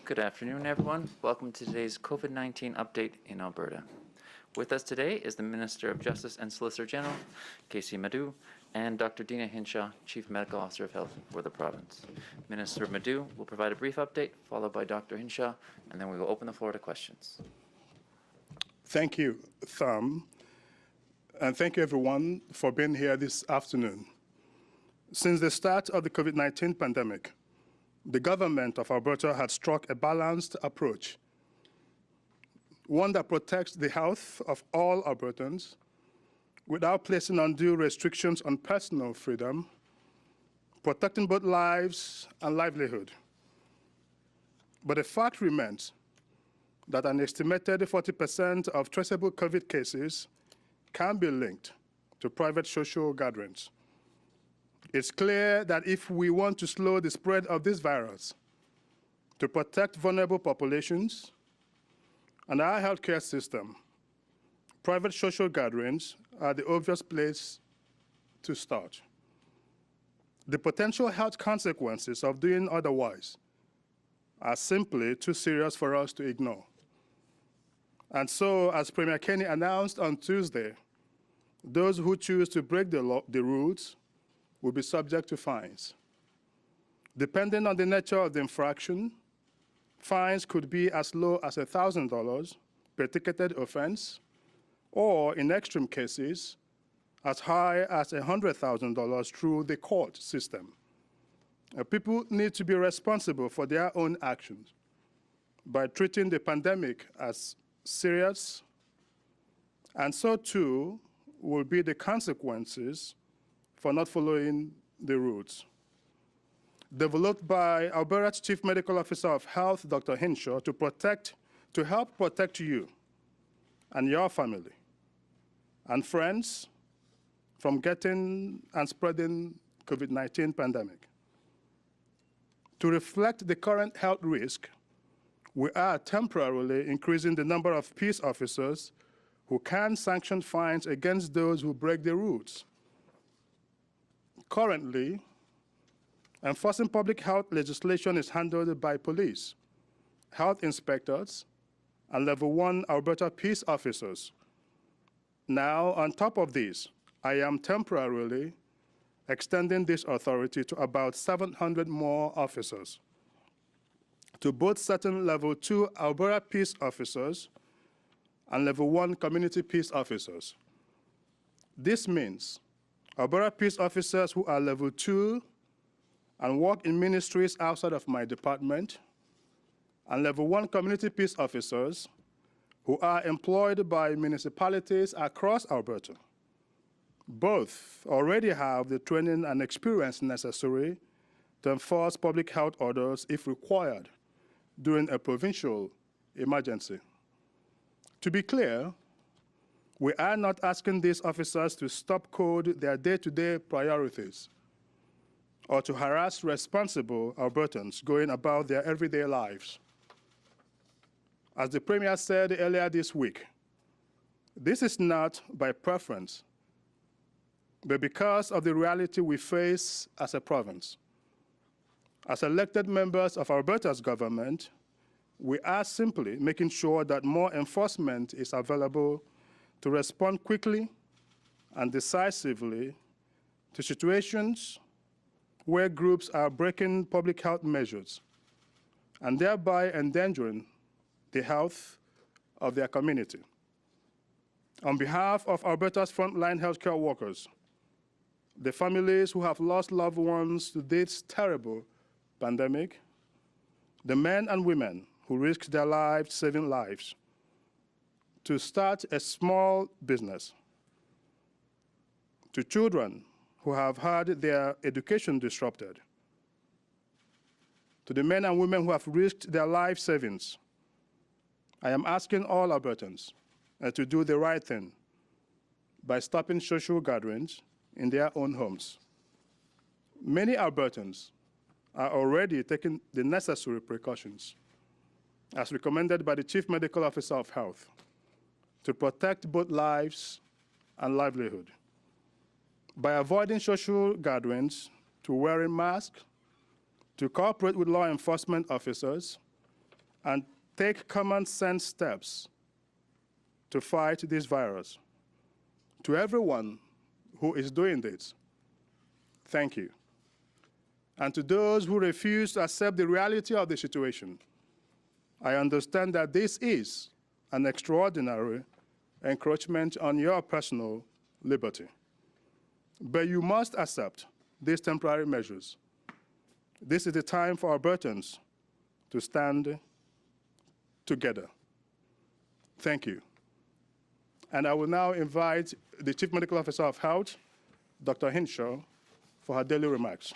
Good afternoon, everyone. Welcome to today's COVID-19 update in Alberta. With us today is the Minister of Justice and Solicitor General, Kaycee Madu, and Dr. Deena Hinshaw, Chief Medical Officer of Health for the province. Minister Madu will provide a brief update, followed by Dr. Hinshaw, and then we will open the floor to questions. Thank you, Thom, and thank you everyone for being here this afternoon. Since the start of the COVID-19 pandemic, the government of Alberta had struck a balanced approach, one that protects the health of all Albertans without placing undue restrictions on personal freedom, protecting both lives and livelihood. But the fact remains that an estimated 40% of traceable COVID cases can be linked to private social gatherings. It's clear that if we want to slow the spread of this virus, to protect vulnerable populations and our healthcare system, private social gatherings are the obvious place to start. The potential health consequences of doing otherwise are simply too serious for us to ignore. And so, as Premier Kenney announced on Tuesday, those who choose to break the rules will be subject to fines. Depending on the nature of the infraction, fines could be as low as $1,000 per ticketed offense, or in extreme cases, as high as $100,000 through the court system. People need to be responsible for their own actions by treating the pandemic as serious, and so too will be the consequences for not following the rules. Developed by Alberta's Chief Medical Officer of Health, Dr. Hinshaw, to help protect you and your family and friends from getting and spreading COVID-19 pandemic. To reflect the current health risk, we are temporarily increasing the number of peace officers who can sanction fines against those who break the rules. Currently, enforcing public health legislation is handled by police, health inspectors, and level 1 Alberta peace officers. Now, on top of this, I am temporarily extending this authority to about 700 more officers, to both certain level 2 Alberta peace officers and level 1 community peace officers. This means Alberta peace officers who are level 2 and work in ministries outside of my department, and level 1 community peace officers who are employed by municipalities across Alberta. Both already have the training and experience necessary to enforce public health orders if required during a provincial emergency. To be clear, we are not asking these officers to stop code their day-to-day priorities or to harass responsible Albertans going about their everyday lives. As the Premier said earlier this week, this is not by preference, but because of the reality we face as a province. As elected members of Alberta's government, we are simply making sure that more enforcement is available to respond quickly and decisively to situations where groups are breaking public health measures and thereby endangering the health of their community. On behalf of Alberta's frontline healthcare workers, the families who have lost loved ones to this terrible pandemic, the men and women who risked their lives saving lives, to start a small business, to children who have had their education disrupted, to the men and women who have risked their life savings, I am asking all Albertans to do the right thing by stopping social gatherings in their own homes. Many Albertans are already taking the necessary precautions, as recommended by the Chief Medical Officer of Health, to protect both lives and livelihood. By avoiding social gatherings, to wearing masks, to cooperate with law enforcement officers, and take common sense steps to fight this virus. To everyone who is doing this, thank you. And to those who refuse to accept the reality of the situation, I understand that this is an extraordinary encroachment on your personal liberty. But you must accept these temporary measures. This is the time for Albertans to stand together. Thank you. And I will now invite the Chief Medical Officer of Health, Dr. Hinshaw, for her daily remarks.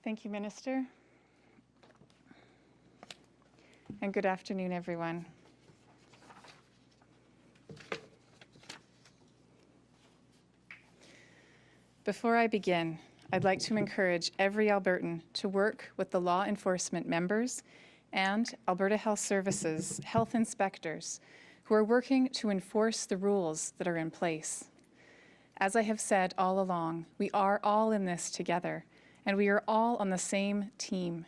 Thank you, Minister. And good afternoon, everyone. Before I begin, I'd like to encourage every Albertan to work with the law enforcement members and Alberta Health Services health inspectors who are working to enforce the rules that are in place. As I have said all along, we are all in this together, and we are all on the same team.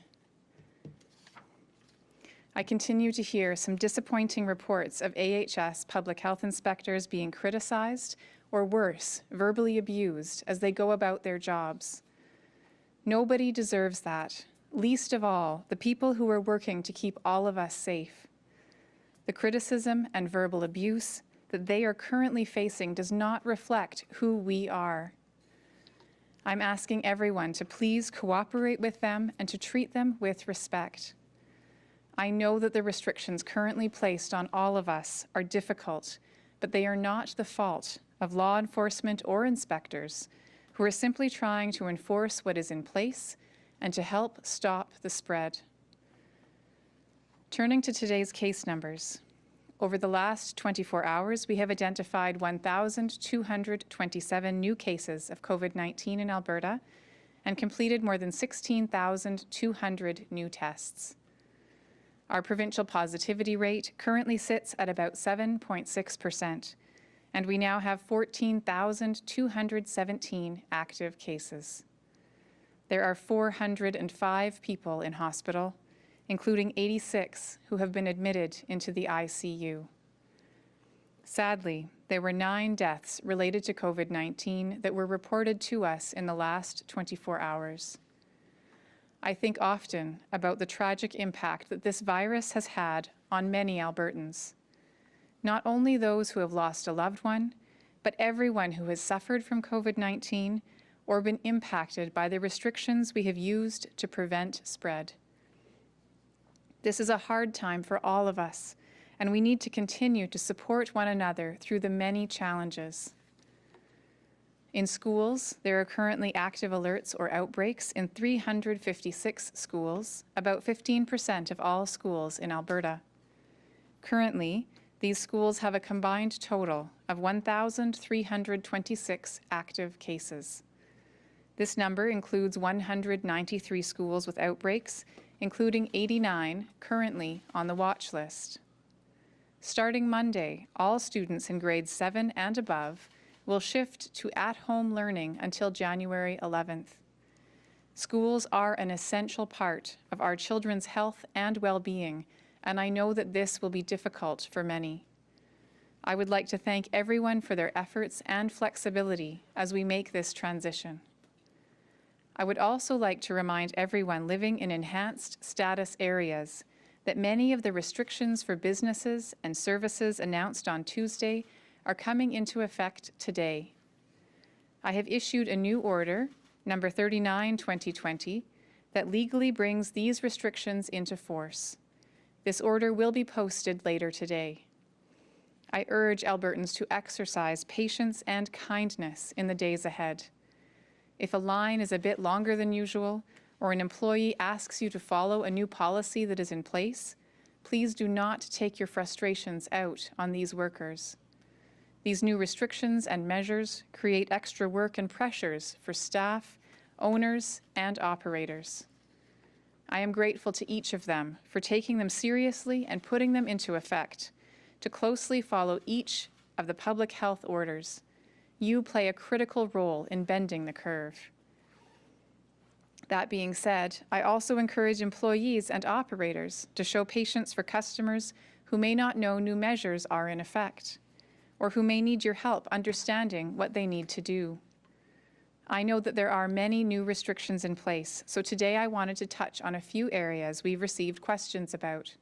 I continue to hear some disappointing reports of AHS public health inspectors being criticized or worse, verbally abused as they go about their jobs. Nobody deserves that, least of all the people who are working to keep all of us safe. The criticism and verbal abuse that they are currently facing does not reflect who we are. I'm asking everyone to please cooperate with them and to treat them with respect. I know that the restrictions currently placed on all of us are difficult, but they are not the fault of law enforcement or inspectors who are simply trying to enforce what is in place and to help stop the spread. Turning to today's case numbers, over the last 24 hours, we have identified 1,227 new cases of COVID-19 in Alberta and completed more than 16,200 new tests. Our provincial positivity rate currently sits at about 7.6%, and we now have 14,217 active cases. There are 405 people in hospital, including 86 who have been admitted into the ICU. Sadly, there were 9 deaths related to COVID-19 that were reported to us in the last 24 hours. I think often about the tragic impact that this virus has had on many Albertans. Not only those who have lost a loved one, but everyone who has suffered from COVID-19 or been impacted by the restrictions we have used to prevent spread. This is a hard time for all of us, and we need to continue to support one another through the many challenges. In schools, there are currently active alerts or outbreaks in 356 schools, about 15% of all schools in Alberta. Currently, these schools have a combined total of 1,326 active cases. This number includes 193 schools with outbreaks, including 89 currently on the watch list. Starting Monday, all students in grades 7 and above will shift to at-home learning until January 11th. Schools are an essential part of our children's health and well-being, and I know that this will be difficult for many. I would like to thank everyone for their efforts and flexibility as we make this transition. I would also like to remind everyone living in enhanced status areas that many of the restrictions for businesses and services announced on Tuesday are coming into effect today. I have issued a new order, number 39/2020, that legally brings these restrictions into force. This order will be posted later today. I urge Albertans to exercise patience and kindness in the days ahead. If a line is a bit longer than usual, or an employee asks you to follow a new policy that is in place, please do not take your frustrations out on these workers. These new restrictions and measures create extra work and pressures for staff, owners, and operators. I am grateful to each of them for taking them seriously and putting them into effect, to closely follow each of the public health orders. You play a critical role in bending the curve. That being said, I also encourage employees and operators to show patience for customers who may not know new measures are in effect, or who may need your help understanding what they need to do. I know that there are many new restrictions in place, so today I wanted to touch on a few areas we've received questions about.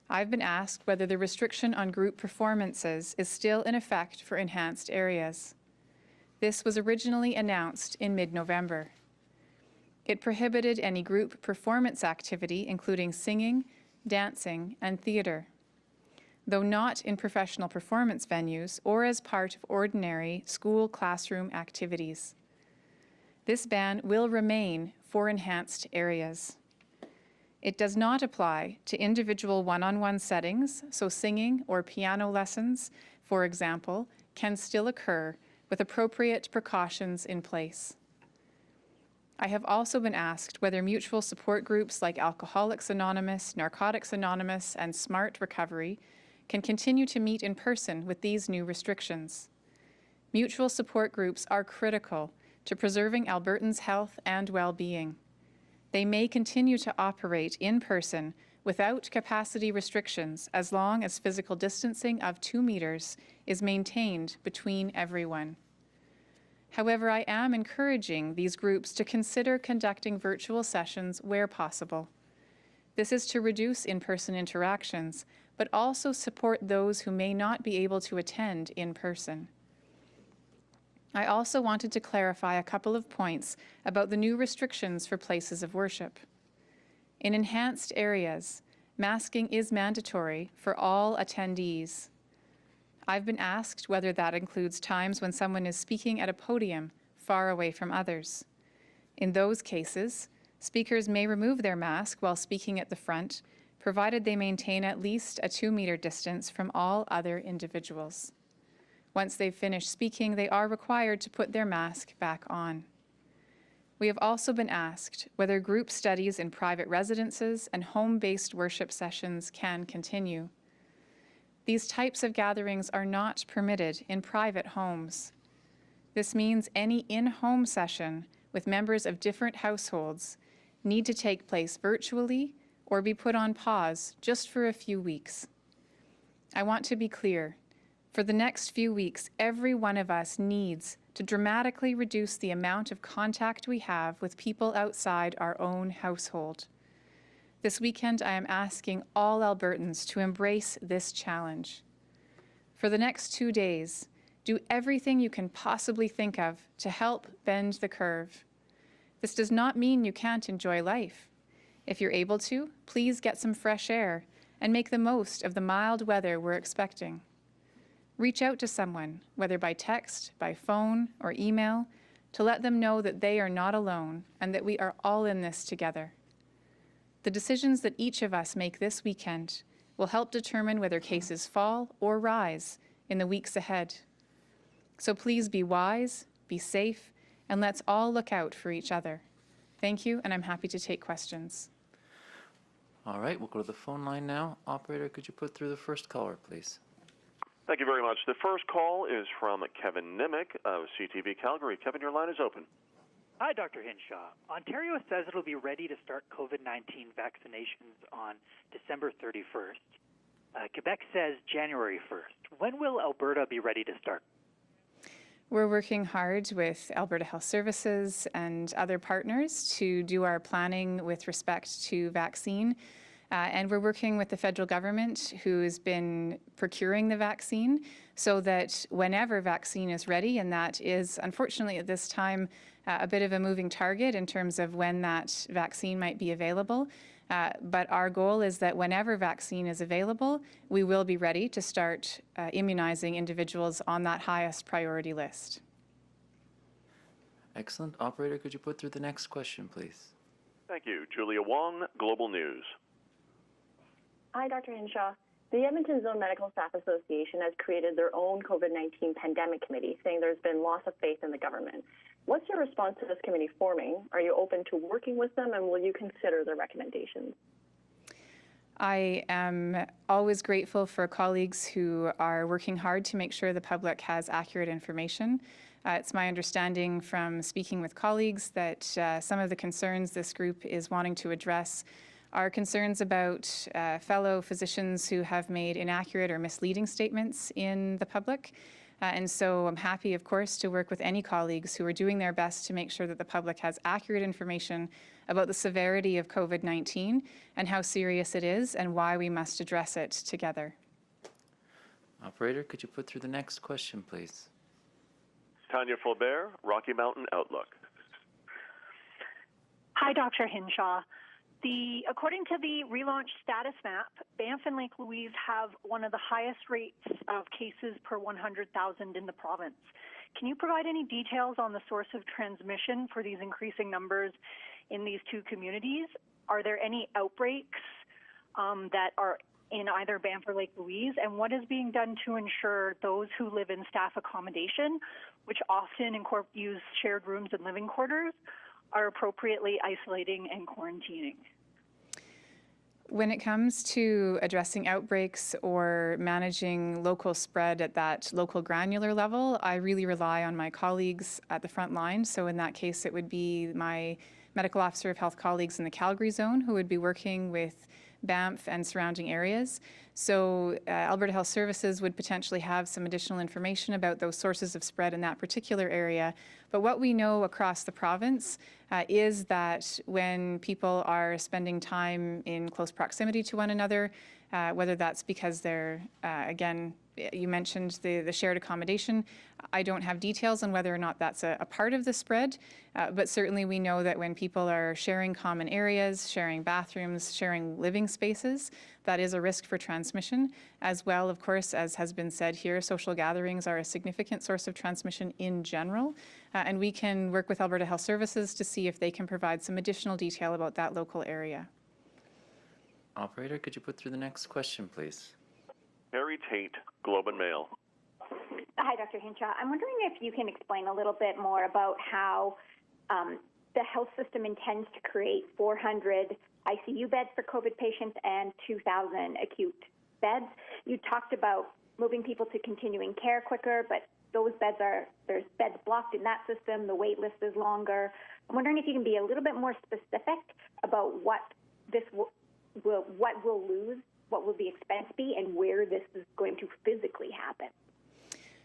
I've been asked whether the restriction on group performances is still in effect for enhanced areas. This was originally announced in mid-November. It prohibited any group performance activity, including singing, dancing, and theatre, though not in professional performance venues or as part of ordinary school classroom activities. This ban will remain for enhanced areas. It does not apply to individual one-on-one settings, so singing or piano lessons, for example, can still occur with appropriate precautions in place. I have also been asked whether mutual support groups like Alcoholics Anonymous, Narcotics Anonymous, and Smart Recovery can continue to meet in person with these new restrictions. Mutual support groups are critical to preserving Albertans' health and well-being. They may continue to operate in person without capacity restrictions as long as physical distancing of 2 meters is maintained between everyone. However, I am encouraging these groups to consider conducting virtual sessions where possible. This is to reduce in-person interactions, but also support those who may not be able to attend in person. I also wanted to clarify a couple of points about the new restrictions for places of worship. In enhanced areas, masking is mandatory for all attendees. I've been asked whether that includes times when someone is speaking at a podium far away from others. In those cases, speakers may remove their mask while speaking at the front, provided they maintain at least a 2-meter distance from all other individuals. Once they've finished speaking, they are required to put their mask back on. We have also been asked whether group studies in private residences and home-based worship sessions can continue. These types of gatherings are not permitted in private homes. This means any in-home session with members of different households need to take place virtually or be put on pause just for a few weeks. I want to be clear. For the next few weeks, every one of us needs to dramatically reduce the amount of contact we have with people outside our own household. This weekend, I am asking all Albertans to embrace this challenge. For the next 2 days, do everything you can possibly think of to help bend the curve. This does not mean you can't enjoy life. If you're able to, please get some fresh air and make the most of the mild weather we're expecting. Reach out to someone, whether by text, by phone, or email, to let them know that they are not alone and that we are all in this together. The decisions that each of us make this weekend will help determine whether cases fall or rise in the weeks ahead. So please be wise, be safe, and let's all look out for each other. Thank you, and I'm happy to take questions. All right, we'll go to the phone line now. Operator, could you put through the first caller, please? Thank you very much. The first call is from Kevin Nimick of CTV Calgary. Kevin, your line is open. Hi, Dr. Hinshaw. Ontario says it'll be ready to start COVID-19 vaccinations on December 31st. Quebec says January 1st. When will Alberta be ready to start? We're working hard with Alberta Health Services and other partners to do our planning with respect to vaccine. And we're working with the federal government, who has been procuring the vaccine, so that whenever vaccine is ready, and that is unfortunately at this time a bit of a moving target in terms of when that vaccine might be available. But our goal is that whenever vaccine is available, we will be ready to start immunizing individuals on that highest priority list. Excellent. Operator, could you put through the next question, please? Thank you. Julia Wong, Global News. Hi, Dr. Hinshaw. The Edmonton Zone Medical Staff Association has created their own COVID-19 pandemic committee, saying there's been loss of faith in the government. What's your response to this committee forming? Are you open to working with them, and will you consider their recommendations? I am always grateful for colleagues who are working hard to make sure the public has accurate information. It's my understanding from speaking with colleagues that some of the concerns this group is wanting to address are concerns about fellow physicians who have made inaccurate or misleading statements in the public. And so I'm happy, of course, to work with any colleagues who are doing their best to make sure that the public has accurate information about the severity of COVID-19 and how serious it is and why we must address it together. Operator, could you put through the next question, please? Tanya Faubert, Rocky Mountain Outlook. Hi, Dr. Hinshaw. According to the relaunched status map, Banff and Lake Louise have one of the highest rates of cases per 100,000 in the province. Can you provide any details on the source of transmission for these increasing numbers in these two communities? Are there any outbreaks that are in either Banff or Lake Louise? And what is being done to ensure those who live in staff accommodation, which often use shared rooms and living quarters, are appropriately isolating and quarantining? When it comes to addressing outbreaks or managing local spread at that local granular level, I really rely on my colleagues at the front line. So in that case, it would be my medical officer of health colleagues in the Calgary zone who would be working with Banff and surrounding areas. So Alberta Health Services would potentially have some additional information about those sources of spread in that particular area. But what we know across the province is that when people are spending time in close proximity to one another, whether that's because they're, again, you mentioned the shared accommodation. I don't have details on whether or not that's a part of the spread, but certainly we know that when people are sharing common areas, sharing bathrooms, sharing living spaces, that is a risk for transmission. As well, of course, as has been said here, social gatherings are a significant source of transmission in general, and we can work with Alberta Health Services to see if they can provide some additional detail about that local area. Operator, could you put through the next question, please? Harry Tate, Globe and Mail. Hi, Dr. Hinshaw. I'm wondering if you can explain a little bit more about how the health system intends to create 400 ICU beds for COVID patients and 2,000 acute beds. You talked about moving people to continuing care quicker, but those beds there's beds blocked in that system. The wait list is longer. I'm wondering if you can be a little bit more specific about what we'll lose, what will the expense be, and where this is going to physically happen.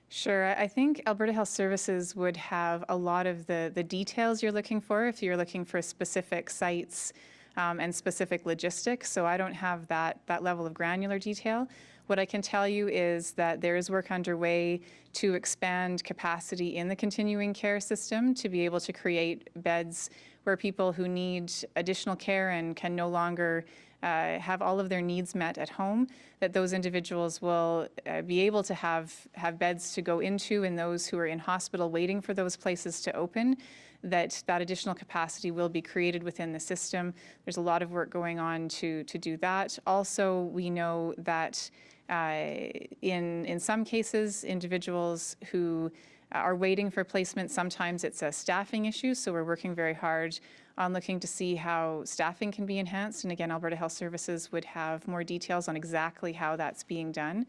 Sure. I think Alberta Health Services would have a lot of the details you're looking for if you're looking for specific sites and specific logistics. So I don't have that level of granular detail. What I can tell you is that there is work underway to expand capacity in the continuing care system to be able to create beds where people who need additional care and can no longer have all of their needs met at home, that those individuals will be able to have beds to go into, and those who are in hospital waiting for those places to open, that additional capacity will be created within the system. There's a lot of work going on to do that. Also, we know that in some cases, individuals who are waiting for placement, sometimes it's a staffing issue, so we're working very hard on looking to see how staffing can be enhanced. And again, Alberta Health Services would have more details on exactly how that's being done.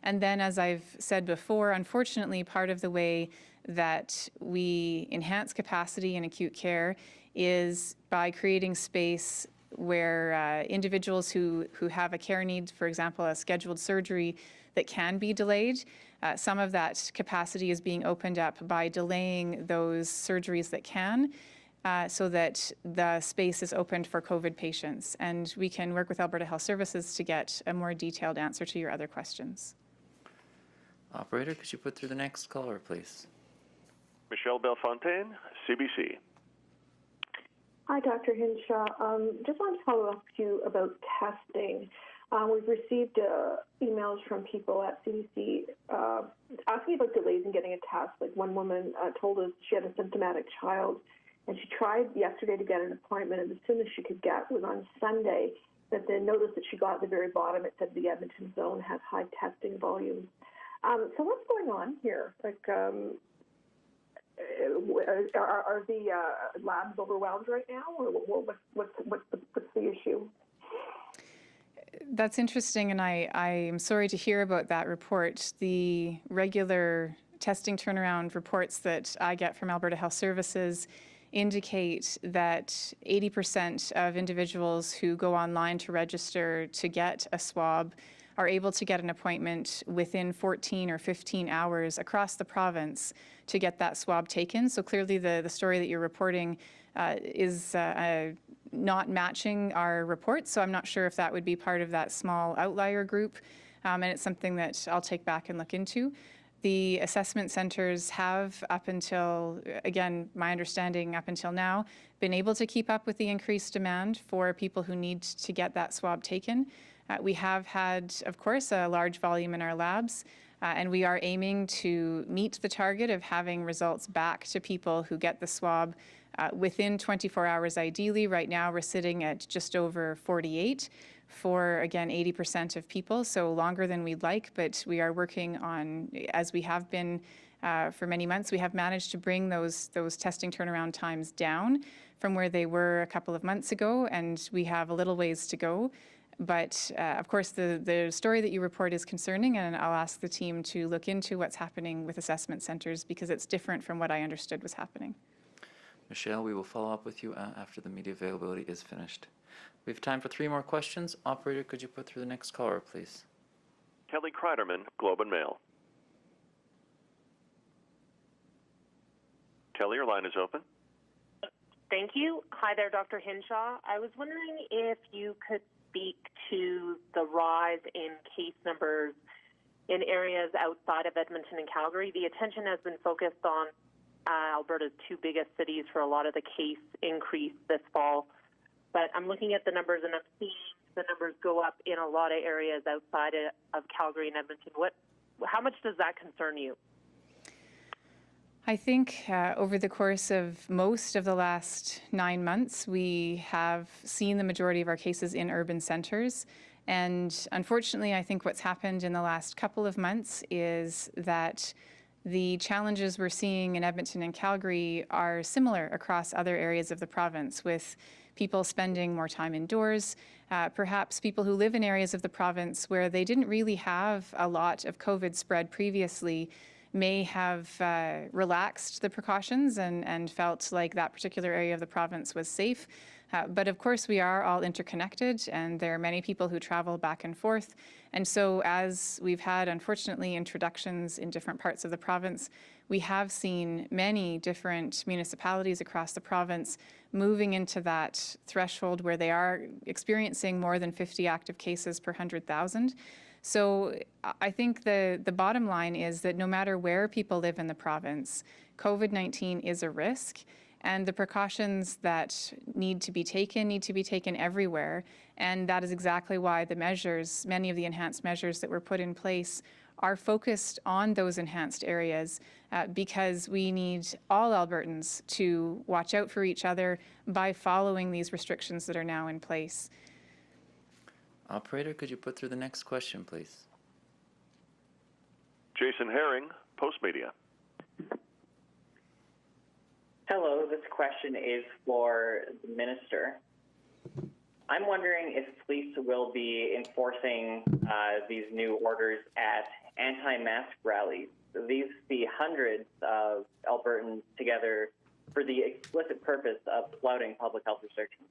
And then, as I've said before, unfortunately, part of the way that we enhance capacity in acute care is by creating space where individuals who have a care need, for example, a scheduled surgery that can be delayed, some of that capacity is being opened up by delaying those surgeries that can, so that the space is opened for COVID patients. And we can work with Alberta Health Services to get a more detailed answer to your other questions. Operator, could you put through the next caller, please? Michelle Belfontaine, CBC. Hi, Dr. Hinshaw. Just wanted to follow up with you about testing. We've received emails from people at CDC asking about delays in getting a test. Like one woman told us she had a symptomatic child And she tried yesterday to get an appointment, and as soon as she could get was on Sunday. That the notice that she got at the very bottom, it said the Edmonton zone has high testing volumes. So what's going on here? Like, are the labs overwhelmed right now, or what's the issue? That's interesting, and I am sorry to hear about that report. The regular testing turnaround reports that I get from Alberta Health Services indicate that 80% of individuals who go online to register to get a swab are able to get an appointment within 14 or 15 hours across the province to get that swab taken. So clearly the story that you're reporting is not matching our report, so I'm not sure if that would be part of that small outlier group, and it's something that I'll take back and look into. The assessment centres have, up until, again, my understanding up until now, been able to keep up with the increased demand for people who need to get that swab taken. We have had, of course, a large volume in our labs, and we are aiming to meet the target of having results back to people who get the swab within 24 hours ideally. Right now we're sitting at just over 48 for, again, 80% of people, so longer than we'd like, but we are working on, as we have been for many months, we have managed to bring those testing turnaround times down from where they were a couple of months ago, and we have a little ways to go. But of course, the story that you report is concerning, and I'll ask the team to look into what's happening with assessment centres because it's different from what I understood was happening. Michelle, we will follow up with you after the media availability is finished. We have time for 3 more questions. Operator, could you put through the next caller, please? Kelly Kreiderman, Globe and Mail. Kelly, your line is open. Thank you. Hi there, Dr. Hinshaw. I was wondering if you could speak to the rise in case numbers in areas outside of Edmonton and Calgary. The attention has been focused on Alberta's 2 biggest cities for a lot of the case increase this fall. But I'm looking at the numbers, and I'm seeing the numbers go up in a lot of areas outside of Calgary and Edmonton. How much does that concern you? I think over the course of most of the last 9 months, we have seen the majority of our cases in urban centres. And unfortunately, I think what's happened in the last couple of months is that the challenges we're seeing in Edmonton and Calgary are similar across other areas of the province, with people spending more time indoors, perhaps people who live in areas of the province where they didn't really have a lot of COVID spread previously may have relaxed the precautions and felt like that particular area of the province was safe. But of course, we are all interconnected, and there are many people who travel back and forth. And so as we've had, unfortunately, introductions in different parts of the province, we have seen many different municipalities across the province moving into that threshold where they are experiencing more than 50 active cases per 100,000. So I think the bottom line is that no matter where people live in the province, COVID-19 is a risk, and the precautions that need to be taken everywhere. And that is exactly why the measures, many of the enhanced measures that were put in place, are focused on those enhanced areas because we need all Albertans to watch out for each other by following these restrictions that are now in place. Operator, could you put through the next question, please? Jason Herring, Postmedia. Hello, this question is for the minister. I'm wondering if police will be enforcing these new orders at anti-mask rallies. These see hundreds of Albertans together for the explicit purpose of flouting public health restrictions.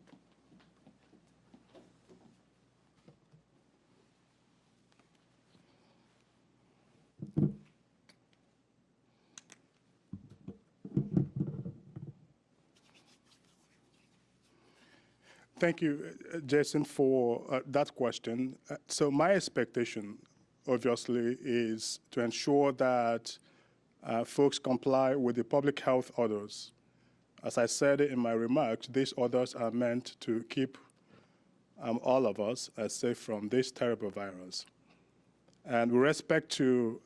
Thank you, Jason, for that question. So my expectation, obviously, is to ensure that folks comply with the public health orders. As I said in my remarks, these orders are meant to keep all of us safe from this terrible virus. And with respect to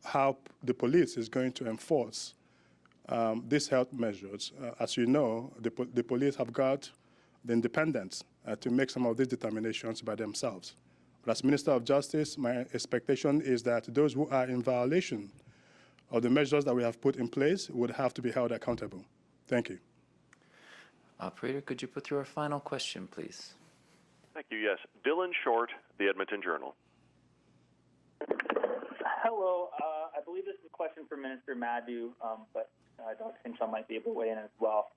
how the police is going to enforce these health measures. As you know, the police have got the independence to make some of these determinations by themselves. But as Minister of Justice, my expectation is that those who are in violation of the measures that we have put in place would have to be held accountable. Thank you. Operator, could you put through our final question, please? Thank you. Yes. Dylan Short, the Edmonton Journal. Hello. I believe this is a question for Minister Madu, but Dr. Hinshaw might be able to weigh in as well.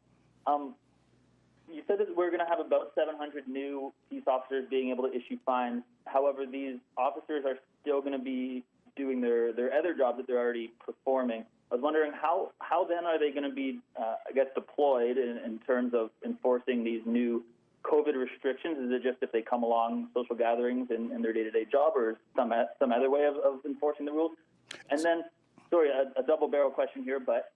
You said that we're going to have about 700 new peace officers being able to issue fines. However, these officers are still going to be doing their other jobs that they're already performing. I was wondering how then are they going to be, deployed in terms of enforcing these new COVID restrictions? Is it just if they come along social gatherings in their day-to-day job, or some other way of enforcing the rules? And then, sorry, a double-barrel question here, but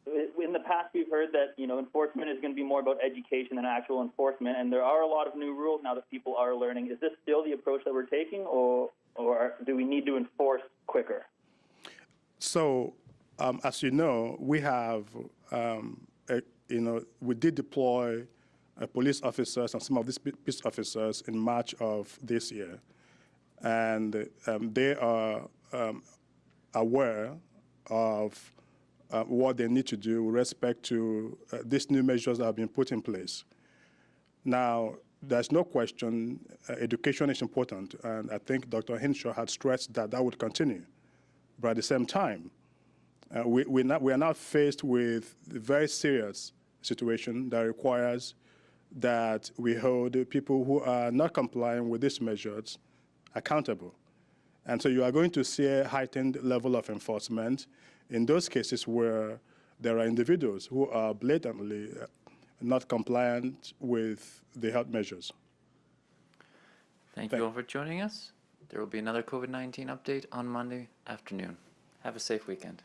in the past we've heard that enforcement is going to be more about education than actual enforcement, and there are a lot of new rules now that people are learning. Is this still the approach that we're taking, or do we need to enforce quicker? So, as you know, we have, we did deploy police officers and some of these peace officers in March of this year, and they are aware of what they need to do with respect to these new measures that have been put in place. Now, there's no question education is important, and I think Dr. Hinshaw had stressed that would continue. But at the same time, we are now faced with a very serious situation that requires that we hold people who are not complying with these measures accountable. And so you are going to see a heightened level of enforcement in those cases where there are individuals who are blatantly not compliant with the health measures. Thank you all for joining us. There will be another COVID-19 update on Monday afternoon. Have a safe weekend.